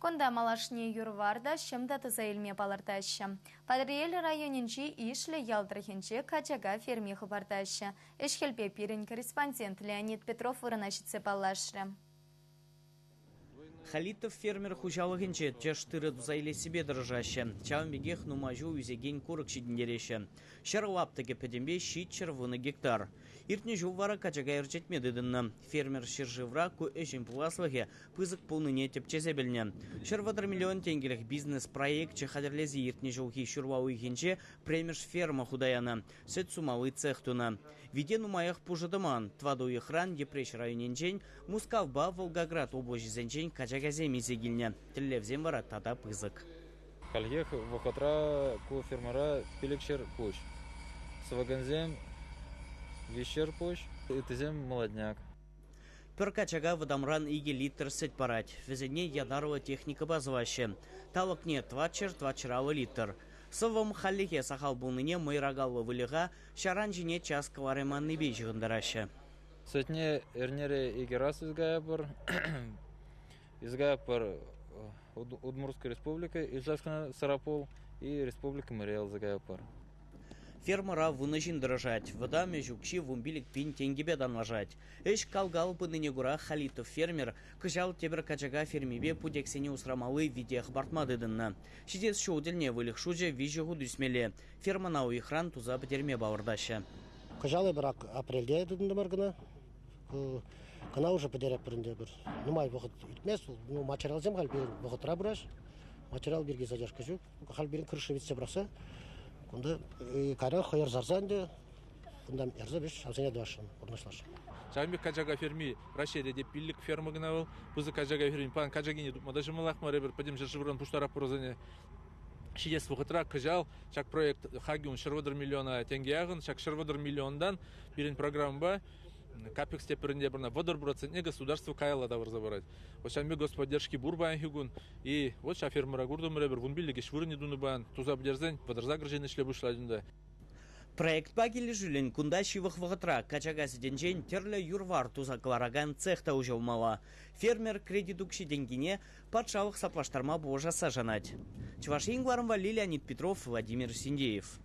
Конда малашне юрварда шымда тыза илме палырташы. Падриэль районинчи ишле ялдрахинче качага фермехы барташы. Эшхелпе пирин корреспондент Леонид Петров выранащице паллашры. Халитов фермер хужалығынче чаштыры дузайле себе дыржашы. Чавамбегех нумажу үзеген курык шидіндереші. Шарлаптыге пәдембе шитчер вуны гектар. Иртне жувара качага ирчетмедыдынны. Фермер шыржывра ку эшін пуласлығы пызык пулныне тепчезебілні. Шырвадар миллион тенгелік бизнес-проект чехадерлezi иртне жуғи шурвауы генче премеш ферма худаяны. Сөт сумалы цехтуна. Виден умаях пужыдыман. Тваду ихран депреш районенчен Мускавба Волгоград облажи зенчен качагазе мизегилне. Тиллевзем вара тата пызык. Кальех вахотра ку фермера пилекшер пуш. Сваганзем вещер пуш. Этизем молодняк. Пер качага выдамран иге литр сет парать. Везене ядарова техника базваще. Талокне твачералы литр. Совым халлихе сахал булныне майрагалы вылыға шаранжине час кавареманны бей жығындарашы. Сотне эрнере игерас изгая пар Удмуртская республика, Ижевская Сарапул и Республика Мариэл изгая пар. Фермера вынужден дрожать. Вода межукши вумбилик пин тенгебе данлажать. Эш калгал бы негура Халитов фермер, кыжал тебер качага фермебе пудексене усрамалы видех бартмадыдынна. Шидес шоудельне вылих шуже вижегу дюсмеле. Ферма на уихран туза бдерме баурдаща. Кыжалы брак апрельде дыдынды маргына. Кына уже подереп бірінде бір. Нумай вақыт итмес, материал зем хал берін вақытра бұраш. Материал берге задержка жүк. Хал берін крыша витсе бұраса. Кунда кара хайыр зарзанды. Кунда ерза беш алсене дуашын орнашлашы. Чамбек качага ферми Рашеде деп пиллик ферма гынавыл. Бузы качага ферми пан качагине дупмадажы малах маребер подем жыржывран пуштара прозане. Шидес вақытра кыжал, чак проект хагиун шырвадар миллиона тенге ағын, чак шырвадар миллиондан берін программа капекс теперінде бірна водар процентне государство кайла да забрать. Вот шамбе господдержки бурбан хигун и вот шафермара гурдум ребер вун биллиге швырни дунубан туза бдерзен водар загржены шлебу шладында. Проект багили жүлін күндашивых вағытра качага сиденжен терлі юрвар туза клараган цехта ужылмала. Фермер кредитукши денгине патшалық саплаштарма божа сажанать. Чувашин Леонид Петров, Владимир Синдеев.